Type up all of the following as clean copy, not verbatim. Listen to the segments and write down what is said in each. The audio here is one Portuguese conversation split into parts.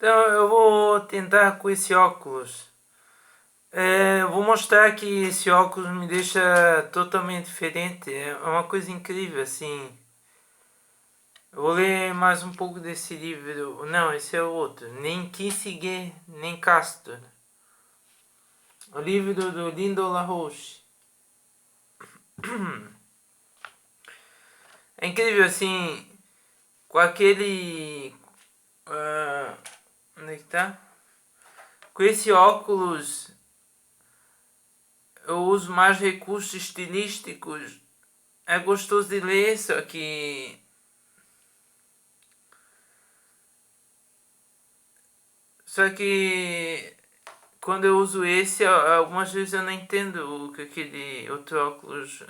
Então eu vou tentar com esse óculos. Eu vou mostrar que esse óculos me deixa totalmente diferente. É uma coisa incrível, assim. Eu vou ler mais um pouco desse livro. Não, esse é o outro. Nem Kissinger, nem Castor. O livro do Lindo LaRoche. É incrível, assim, com aquele... onde é que tá? Com esse óculos eu uso mais recursos estilísticos. É gostoso de ler, só que... quando eu uso esse, algumas vezes eu não entendo o que aquele outro óculos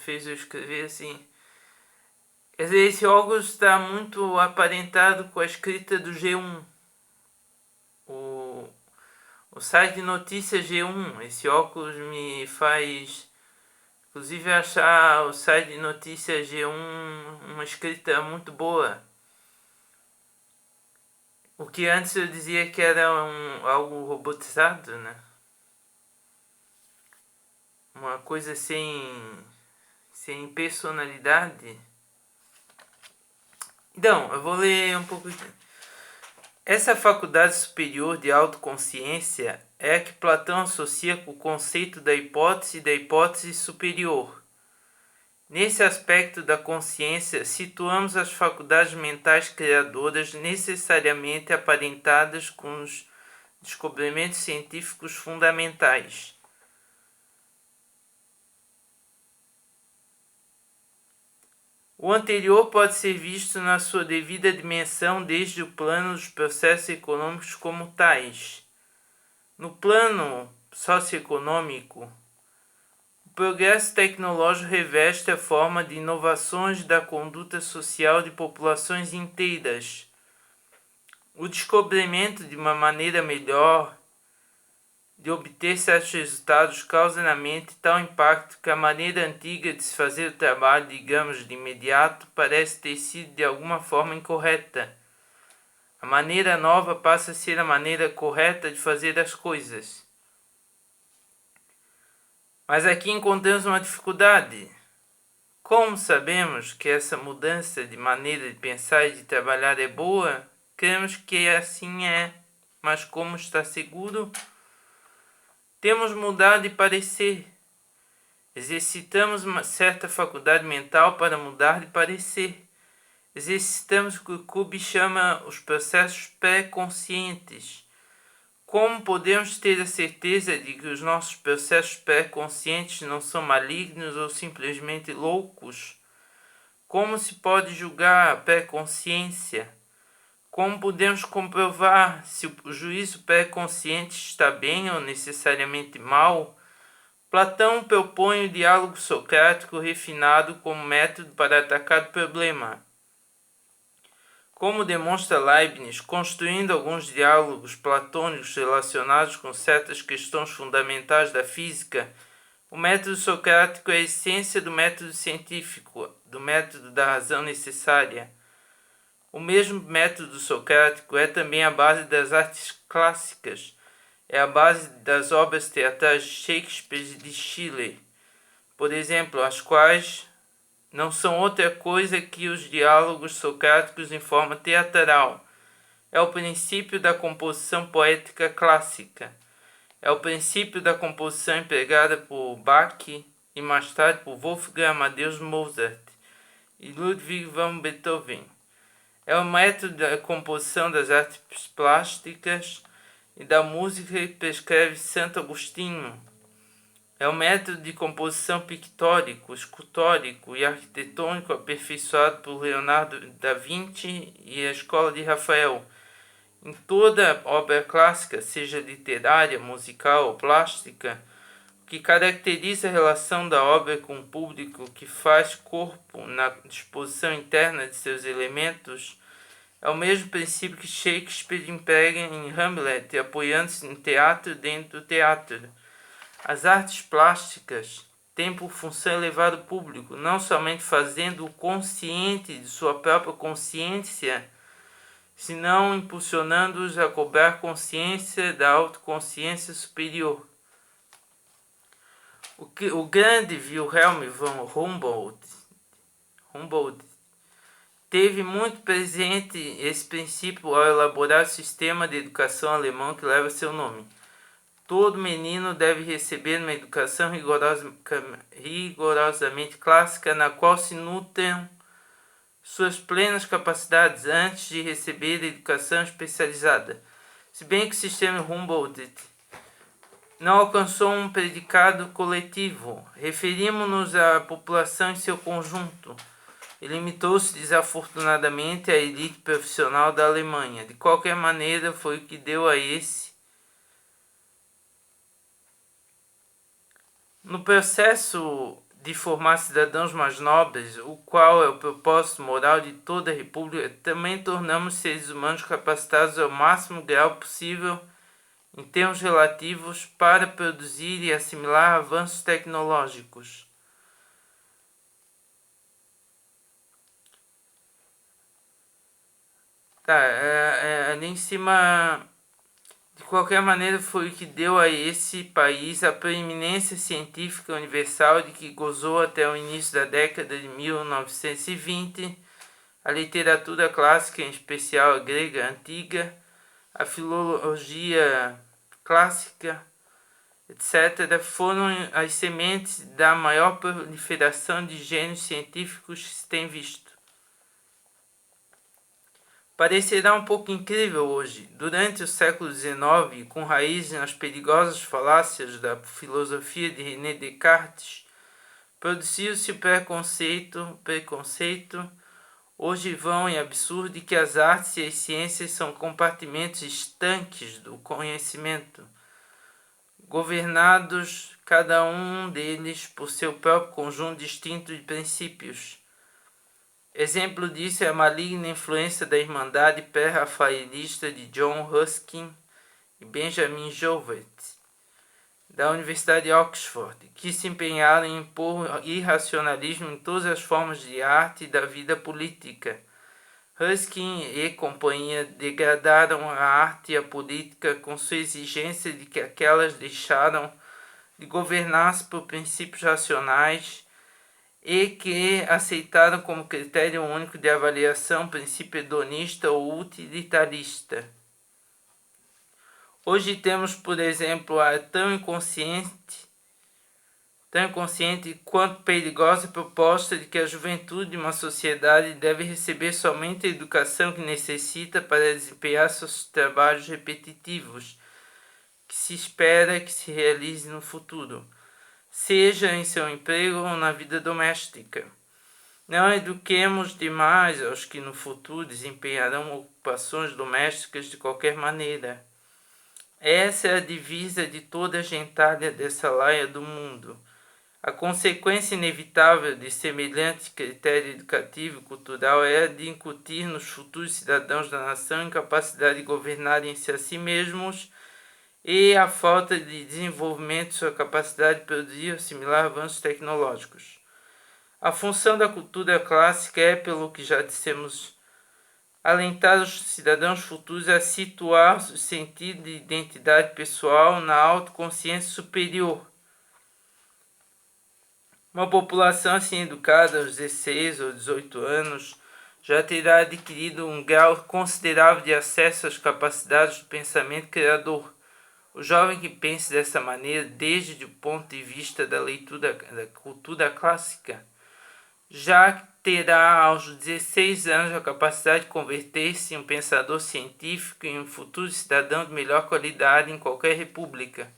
fez eu escrever assim. Quer dizer, esse óculos está muito aparentado com a escrita do G1. O, o site de notícias G1. Esse óculos me faz, inclusive, achar o site de notícias G1 uma escrita muito boa. O que antes eu dizia que era algo robotizado, né? Uma coisa sem personalidade. Então, eu vou ler um pouco aqui. Essa faculdade superior de autoconsciência é a que Platão associa com o conceito da hipótese superior. Nesse aspecto da consciência, situamos as faculdades mentais criadoras necessariamente aparentadas com os descobrimentos científicos fundamentais. O anterior pode ser visto na sua devida dimensão desde o plano dos processos econômicos como tais. No plano socioeconômico, o progresso tecnológico reveste a forma de inovações da conduta social de populações inteiras. O descobrimento de uma maneira melhor de obter certos resultados causa na mente tal impacto que a maneira antiga de se fazer o trabalho, digamos, de imediato, parece ter sido de alguma forma incorreta. A maneira nova passa a ser a maneira correta de fazer as coisas. Mas aqui encontramos uma dificuldade. Como sabemos que essa mudança de maneira de pensar e de trabalhar é boa, cremos que assim é, mas como está seguro? Temos mudado de parecer. Exercitamos uma certa faculdade mental para mudar de parecer. Exercitamos o que o Kubi chama os processos pré-conscientes. Como podemos ter a certeza de que os nossos processos pré-conscientes não são malignos ou simplesmente loucos? Como se pode julgar a pré-consciência? Como podemos comprovar se o juízo pré-consciente está bem ou necessariamente mal? Platão propõe o diálogo socrático refinado como método para atacar o problema. Como demonstra Leibniz, construindo alguns diálogos platônicos relacionados com certas questões fundamentais da física, o método socrático é a essência do método científico, do método da razão necessária. O mesmo método socrático é também a base das artes clássicas, é a base das obras teatrais de Shakespeare e de Schiller, por exemplo, as quais não são outra coisa que os diálogos socráticos em forma teatral. É o princípio da composição poética clássica. É o princípio da composição empregada por Bach e mais tarde por Wolfgang Amadeus Mozart e Ludwig van Beethoven. É o método da composição das artes plásticas e da música que prescreve Santo Agostinho. É o método de composição pictórico, escultórico e arquitetônico aperfeiçoado por Leonardo da Vinci e a escola de Rafael. Em toda obra clássica, seja literária, musical ou plástica, o que caracteriza a relação da obra com o público que faz corpo na disposição interna de seus elementos é o mesmo princípio que Shakespeare emprega em Hamlet, apoiando-se no teatro dentro do teatro. As artes plásticas têm por função elevar o público, não somente fazendo-o consciente de sua própria consciência, senão impulsionando-os a cobrar consciência da autoconsciência superior. O grande Wilhelm von Humboldt teve muito presente esse princípio ao elaborar o sistema de educação alemão que leva seu nome. Todo menino deve receber uma educação rigorosamente clássica, na qual se nutram suas plenas capacidades antes de receber a educação especializada. Se bem que o sistema Humboldt não alcançou um predicado coletivo, referimos-nos à população em seu conjunto, e limitou-se desafortunadamente à elite profissional da Alemanha. De qualquer maneira, foi o que deu a esse. No processo de formar cidadãos mais nobres, o qual é o propósito moral de toda a República, também tornamos seres humanos capacitados ao máximo grau possível em termos relativos para produzir e assimilar avanços tecnológicos. Ali em cima, de qualquer maneira, foi o que deu a esse país a preeminência científica universal de que gozou até o início da década de 1920, a literatura clássica, em especial a grega antiga, a filologia clássica, etc., foram as sementes da maior proliferação de gênios científicos que se tem visto. Parecerá um pouco incrível hoje. Durante o século XIX, com raízes nas perigosas falácias da filosofia de René Descartes, produziu-se o preconceito hoje vão e absurdo de que as artes e as ciências são compartimentos estanques do conhecimento, governados cada um deles por seu próprio conjunto distinto de princípios. Exemplo disso é a maligna influência da Irmandade pré-rafaelista de John Ruskin e Benjamin Jowett, da Universidade de Oxford, que se empenharam em impor irracionalismo em todas as formas de arte e da vida política. Ruskin e companhia degradaram a arte e a política com sua exigência de que aquelas deixaram de governar-se por princípios racionais e que aceitaram como critério único de avaliação o princípio hedonista ou utilitarista. Hoje temos, por exemplo, a tão inconsciente quanto perigosa proposta de que a juventude de uma sociedade deve receber somente a educação que necessita para desempenhar seus trabalhos repetitivos, que se espera que se realize no futuro, seja em seu emprego ou na vida doméstica. Não eduquemos demais aos que no futuro desempenharão ocupações domésticas de qualquer maneira. Essa é a divisa de toda a gentalha dessa laia do mundo. A consequência inevitável de semelhante critério educativo e cultural é a de incutir nos futuros cidadãos da nação incapacidade de governarem-se a si mesmos e a falta de desenvolvimento de sua capacidade de produzir e assimilar avanços tecnológicos. A função da cultura clássica é, pelo que já dissemos, alentar os cidadãos futuros a situar o sentido de identidade pessoal na autoconsciência superior. Uma população assim educada aos 16 ou 18 anos já terá adquirido um grau considerável de acesso às capacidades do pensamento criador. O jovem que pense dessa maneira, desde o ponto de vista da leitura da cultura clássica, já terá aos 16 anos a capacidade de converter-se em um pensador científico e um futuro cidadão de melhor qualidade em qualquer república.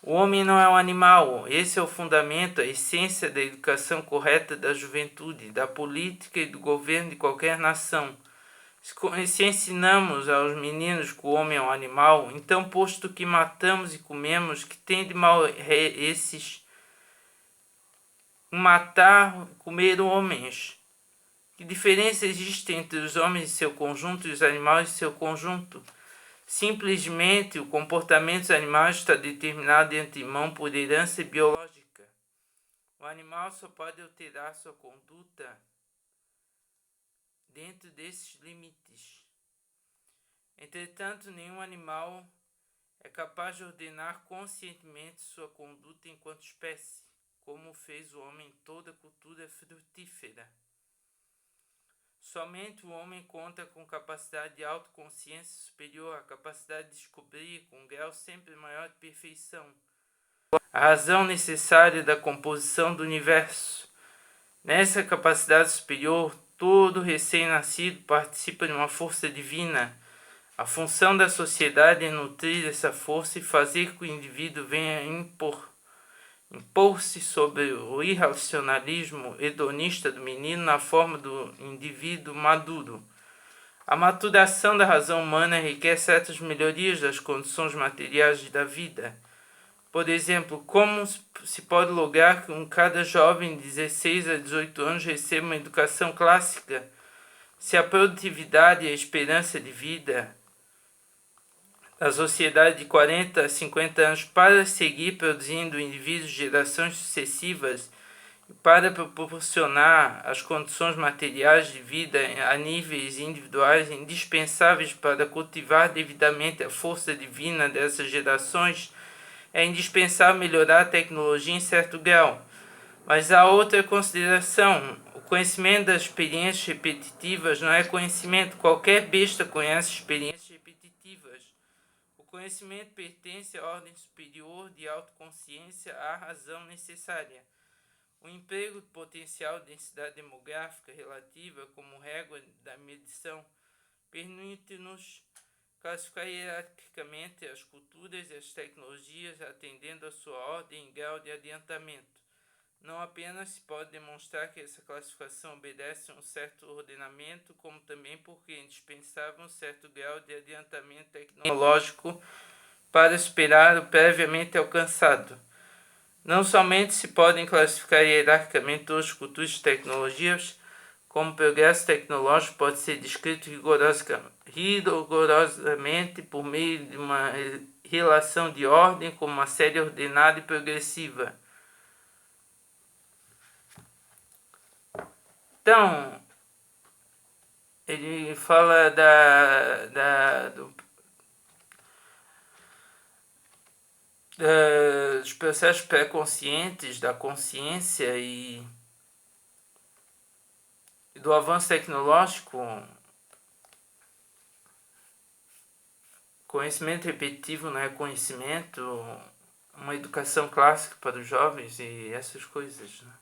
O homem não é um animal. Esse é o fundamento, a essência da educação correta da juventude, da política e do governo de qualquer nação. Se ensinamos aos meninos que o homem é um animal, então, posto que matamos e comemos, que tem de mal esses matar e comer homens? Que diferença existe entre os homens e seu conjunto e os animais e seu conjunto? Simplesmente o comportamento dos animais está determinado de antemão por herança biológica. O animal só pode alterar sua conduta dentro desses limites. Entretanto, nenhum animal é capaz de ordenar conscientemente sua conduta enquanto espécie, como fez o homem em toda a cultura frutífera. Somente o homem conta com capacidade de autoconsciência superior, a capacidade de descobrir, com um grau sempre maior de perfeição, a razão necessária da composição do universo. Nessa capacidade superior, todo recém-nascido participa de uma força divina. A função da sociedade é nutrir essa força e fazer com que o indivíduo venha impor-se sobre o irracionalismo hedonista do menino na forma do indivíduo maduro. A maturação da razão humana requer certas melhorias das condições materiais da vida. Por exemplo, como se pode lograr que cada jovem de 16 a 18 anos receba uma educação clássica, se a produtividade e a esperança de vida da sociedade de 40 a 50 anos para seguir produzindo indivíduos de gerações sucessivas e para proporcionar as condições materiais de vida a níveis individuais indispensáveis para cultivar devidamente a força divina dessas gerações, é indispensável melhorar a tecnologia em certo grau. Mas há outra consideração. O conhecimento das experiências repetitivas não é conhecimento. Qualquer besta conhece experiências repetitivas. O conhecimento pertence à ordem superior de autoconsciência, à razão necessária. O emprego do potencial de densidade demográfica relativa como régua da medição permite-nos classificar hierarquicamente as culturas e as tecnologias atendendo a sua ordem e grau de adiantamento. Não apenas se pode demonstrar que essa classificação obedece a um certo ordenamento, como também porque é indispensável um certo grau de adiantamento tecnológico para superar o previamente alcançado. Não somente se podem classificar hierarquicamente todas as culturas e tecnologias, como o progresso tecnológico pode ser descrito rigorosamente por meio de uma relação de ordem como uma série ordenada e progressiva. Então, ele fala dos processos pré-conscientes, da consciência e do avanço tecnológico. Conhecimento repetitivo não é conhecimento, uma educação clássica para os jovens e essas coisas, né?